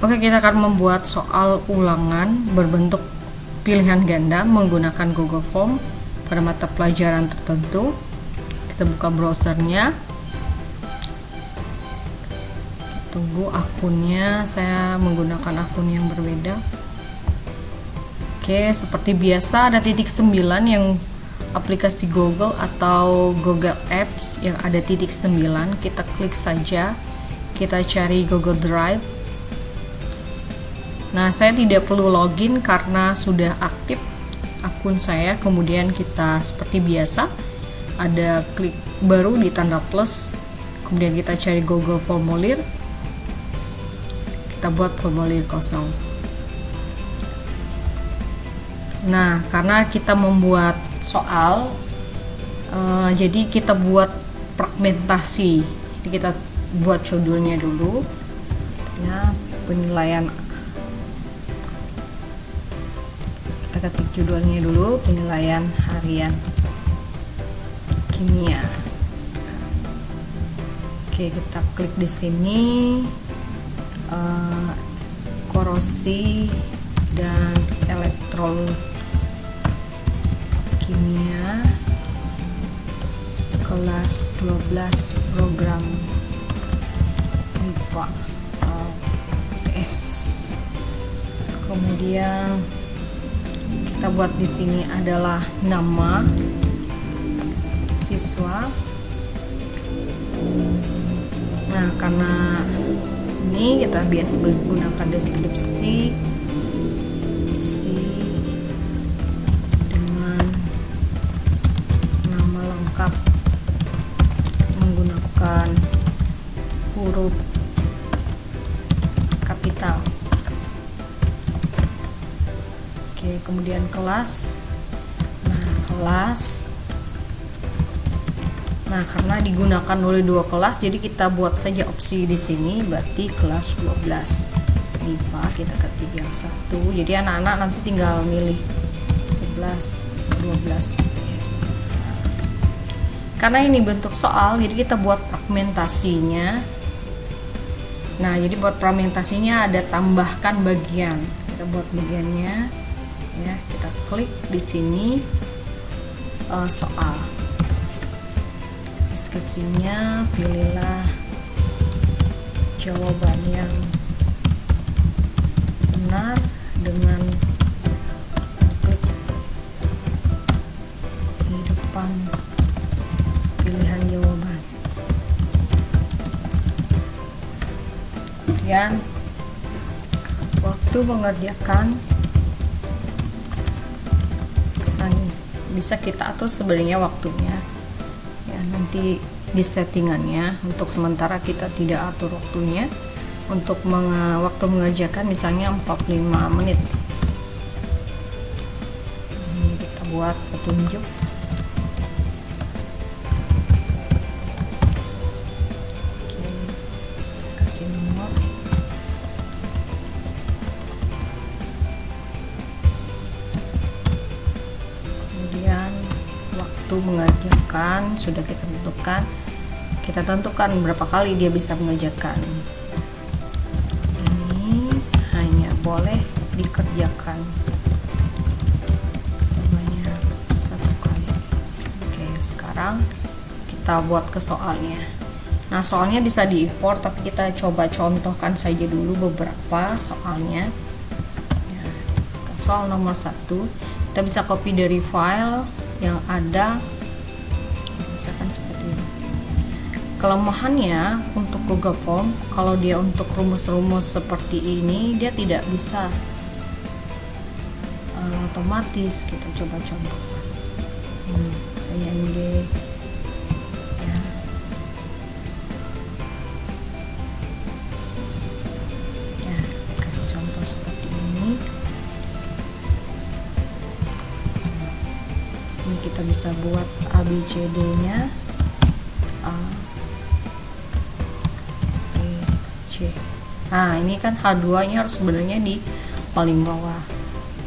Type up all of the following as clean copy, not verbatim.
Oke, kita akan membuat soal ulangan berbentuk pilihan ganda menggunakan Google Form pada mata pelajaran tertentu. Kita buka browsernya. Tunggu akunnya, saya menggunakan akun yang berbeda. Oke, seperti biasa ada titik 9 yang aplikasi Google atau Google Apps yang ada titik 9. Kita klik saja. Kita cari Google Drive. Nah, saya tidak perlu login karena sudah aktif akun saya. Kemudian kita seperti biasa ada klik baru di tanda plus. Kemudian kita cari Google Formulir. Kita buat formulir kosong. Nah, karena kita membuat soal, jadi kita buat fragmentasi. Jadi kita buat judulnya dulu. Ya, penilaian. Kita ketik judulnya dulu, penilaian harian kimia. Oke, kita klik di sini. Korosi dan elektrokimia kelas 12 program IPA PS. Kemudian kita buat di sini adalah nama siswa. Nah, karena ini kita biasa menggunakan deskripsi dengan nama lengkap menggunakan huruf kapital. Oke, kemudian kelas. Nah, kelas. Nah, karena digunakan oleh dua kelas, jadi kita buat saja opsi di sini, berarti kelas 12 IPA. Kita ketik yang satu. Jadi anak-anak nanti tinggal milih 11, 12 IPS. Karena ini bentuk soal, jadi kita buat fragmentasinya. Nah, jadi buat fragmentasinya ada tambahkan bagian. Kita buat bagiannya, ya. Kita klik di sini soal. Deskripsinya, pilihlah jawaban yang benar dengan klik di depan pilihan jawaban. Kemudian waktu mengerjakan, bisa kita atur sebenarnya waktunya. Nanti di settingannya, untuk sementara kita tidak atur waktunya. Untuk waktu mengerjakan misalnya 45 menit. Ini kita buat petunjuk. Oke, kasih nomor. Kemudian waktu mengerjakan sudah kita tentukan. Kita tentukan berapa kali dia bisa mengerjakan. Ini hanya boleh dikerjakan sebanyak 1 kali. Oke, sekarang kita buat ke soalnya. Nah, soalnya bisa di-import, tapi kita coba contohkan saja dulu beberapa soalnya. Ya, soal nomor 1, kita bisa copy dari file yang ada, misalkan seperti ini. Kelemahannya untuk Google Form, kalau dia untuk rumus-rumus seperti ini, dia tidak bisa otomatis. Kita coba contoh. Ini saya ambil, ya. Ya, contoh seperti ini. Ini kita bisa buat ABCD-nya. A, B, C. Nah, ini kan H2-nya harus sebenarnya di paling bawah.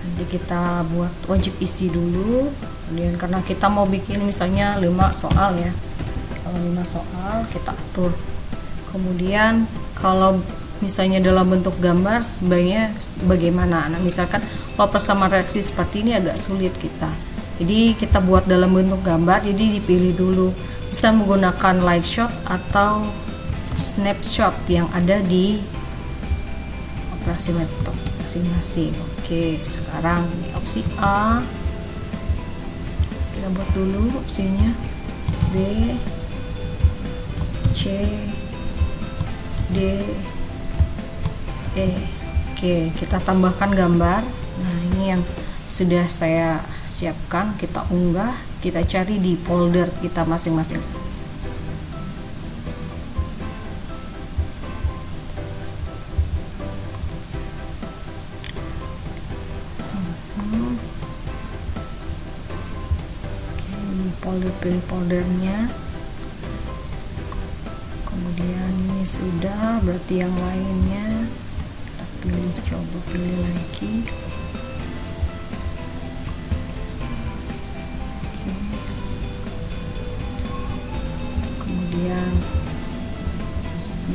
Nanti kita buat wajib isi dulu. Kemudian karena kita mau bikin misalnya 5 soal ya. Kalau 5 soal kita atur. Kemudian kalau misalnya dalam bentuk gambar sebaiknya bagaimana. Nah misalkan kalau persamaan reaksi seperti ini agak sulit kita, jadi kita buat dalam bentuk gambar, jadi dipilih dulu, bisa menggunakan light shot atau snapshot yang ada di operasi metode masing-masing. Oke, sekarang ini opsi A kita buat dulu, opsinya B, C, D, E. Oke, kita tambahkan gambar. Nah ini yang sudah saya siapkan, kita unggah, kita cari di folder kita masing-masing. Pilih foldernya, kemudian ini sudah, berarti yang lainnya kita pilih, coba pilih lagi. Oke. Kemudian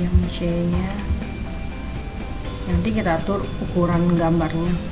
yang C nya nanti kita atur ukuran gambarnya.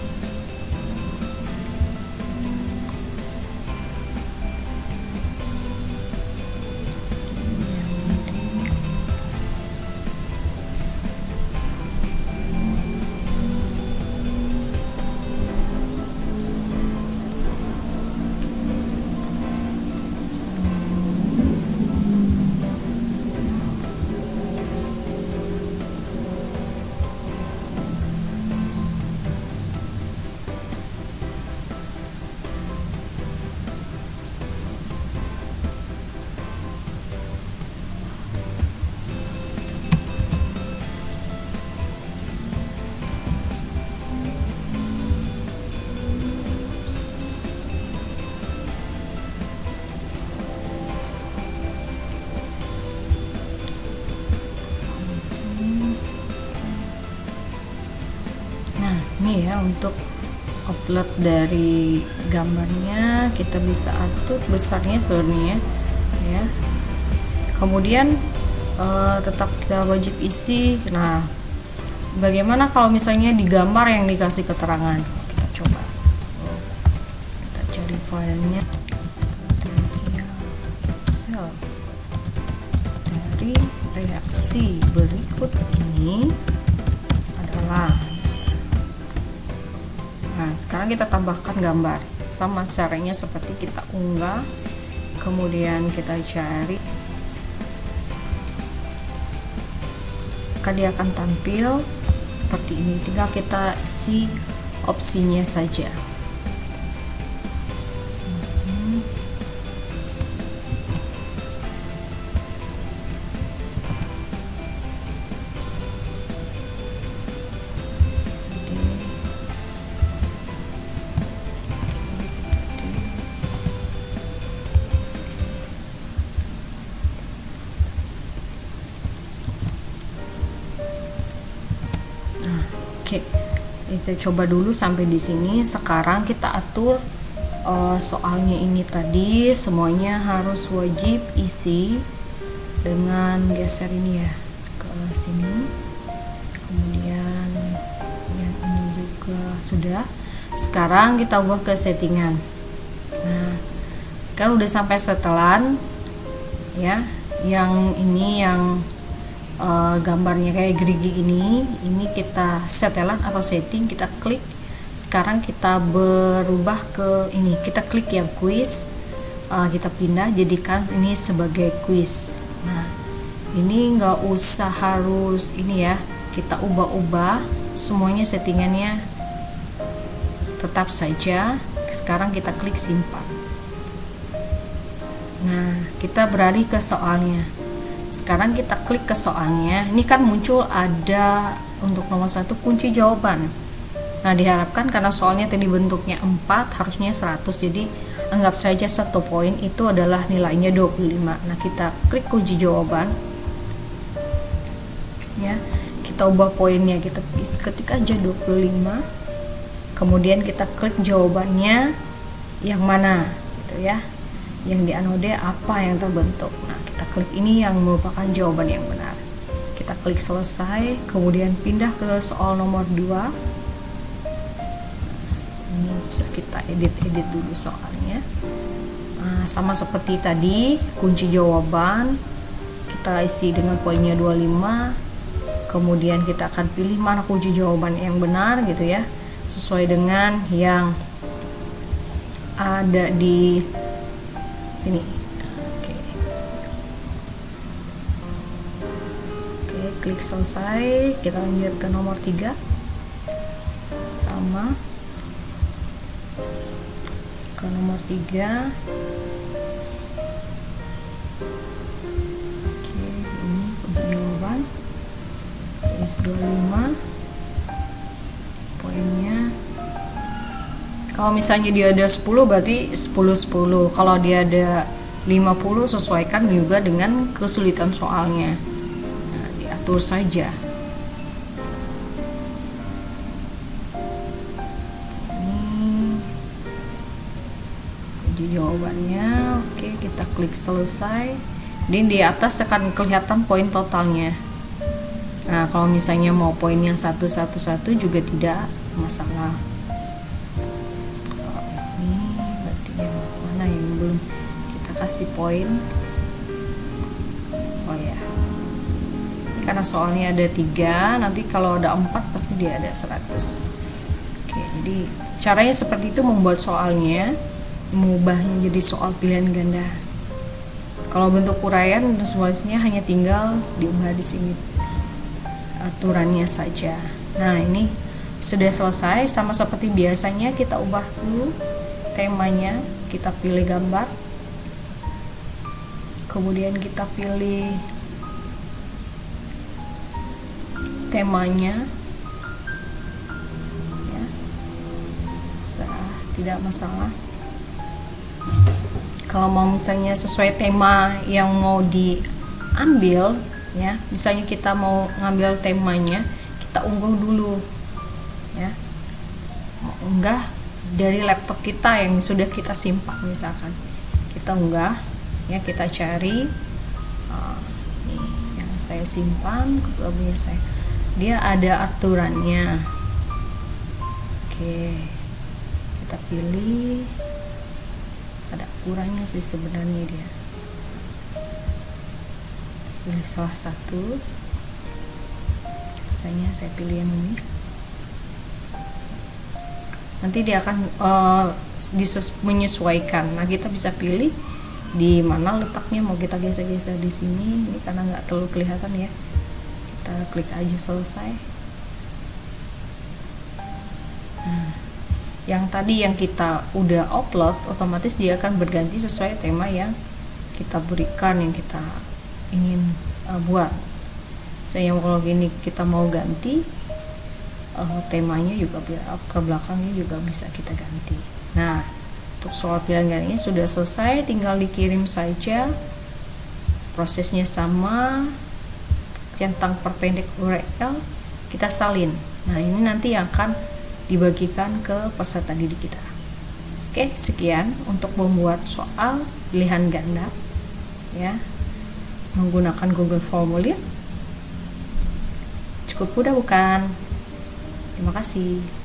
Ini ya untuk upload dari gambarnya, kita bisa atur besarnya sebenarnya ya. Kemudian tetap kita wajib isi. Nah bagaimana kalau misalnya di gambar yang dikasih keterangan? Kita coba, kita cari filenya, potensial sel dari reaksi berikut ini adalah. Nah sekarang kita tambahkan gambar, sama caranya seperti kita unggah, kemudian kita cari, maka dia akan tampil seperti ini, tinggal kita isi opsinya saja. Oke, kita coba dulu sampai di sini. Sekarang kita atur soalnya ini tadi semuanya harus wajib isi dengan geser ini ya ke sini. Kemudian yang ini juga sudah. Sekarang kita ubah ke settingan. Nah, kan udah sampai setelan ya. Yang ini yang gambarnya kayak gerigi ini kita setelan atau setting, kita klik. Sekarang kita berubah ke ini, kita klik yang quiz, kita pindah jadikan ini sebagai quiz. Nah ini nggak usah harus ini ya, kita ubah-ubah semuanya, settingannya tetap saja. Sekarang kita klik simpan. Nah kita beralih ke soalnya. Sekarang kita klik ke soalnya. Ini kan muncul ada untuk nomor 1 kunci jawaban. Nah diharapkan karena soalnya tadi bentuknya 4 harusnya 100, jadi anggap saja 1 poin itu adalah nilainya 25. Nah kita klik kunci jawaban ya, kita ubah poinnya, kita ketik aja 25, kemudian kita klik jawabannya yang mana gitu ya, yang di anode apa yang terbentuk. Nah kita klik ini yang merupakan jawaban yang benar, kita kita klik selesai, kemudian pindah ke soal nomor 2. Ini bisa kita edit dulu soalnya. Nah, sama seperti tadi, kunci jawaban kita isi dengan poinnya 25, kemudian kita akan pilih mana kunci jawaban yang benar gitu ya, sesuai dengan yang ada di sini. Oke, klik selesai, kita lanjut ke nomor 3. Sama ke nomor 3. Oke, ini untuk jawaban 25 poinnya. Kalau misalnya dia ada 10 berarti 10-10. Kalau dia ada 50 sesuaikan juga dengan kesulitan soalnya. Nah, diatur saja. Ini jawabannya. Oke, kita klik selesai. Dan di atas akan kelihatan poin totalnya. Nah, kalau misalnya mau poin yang 111 juga tidak masalah. Kasih poin. Oh ya, ini karena soalnya ada 3, nanti kalau ada 4 pasti dia ada 100. Oke, jadi caranya seperti itu membuat soalnya, mengubahnya jadi soal pilihan ganda. Kalau bentuk uraian dan semuanya hanya tinggal diubah di sini aturannya saja. Nah, ini sudah selesai. Sama seperti biasanya, kita ubah dulu temanya, kita pilih gambar, kemudian kita pilih temanya ya, tidak masalah. Kalau mau misalnya sesuai tema yang mau diambil ya, misalnya kita mau ngambil temanya, kita unggah dulu ya, unggah dari laptop kita yang sudah kita simpan. Misalkan kita unggah ya, kita cari nih yang saya simpan, kebetulan saya dia ada aturannya. Oke, kita pilih, ada ukurannya sih sebenarnya dia. Pilih salah satu, misalnya saya pilih yang ini. Nanti dia akan menyesuaikan. Nah, kita bisa pilih di mana letaknya, mau kita geser-geser di sini. Ini karena nggak terlalu kelihatan ya, kita klik aja selesai. Nah, yang tadi yang kita udah upload, otomatis dia akan berganti sesuai tema yang kita berikan, yang kita ingin buat. Saya kalau gini kita mau ganti temanya juga, ke belakangnya juga bisa kita ganti. Nah, untuk soal pilihan gandanya sudah selesai, tinggal dikirim saja. Prosesnya sama, centang perpendek URL, kita salin. Nah, ini nanti yang akan dibagikan ke peserta didik kita. Oke, sekian untuk membuat soal pilihan ganda ya, menggunakan Google Formulir. Cukup mudah bukan? Terima kasih.